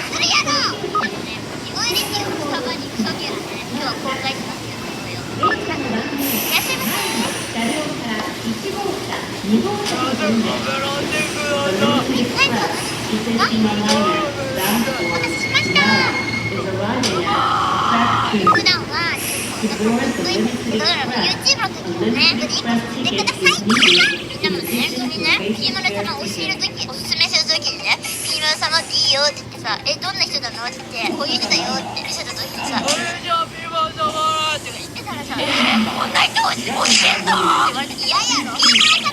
するやろ。日帰りっていうスタバにクソキャラね、今日は公開しますけど、いらっしゃいませ。2号車でございます。お待たせしました。普段はYouTube の時もね、リンク貼ってください。みんなもね、本当にね、ピーマル様教えるとき、おすすめするときにね、ピーマル様っていいよって言ってさ、どんな人なのって言って、こういう人だよって見せたときにさ、俺じゃあピーマル様って言ってたらさ、こんな人教えんのって言われて、嫌やろ。ピーマル様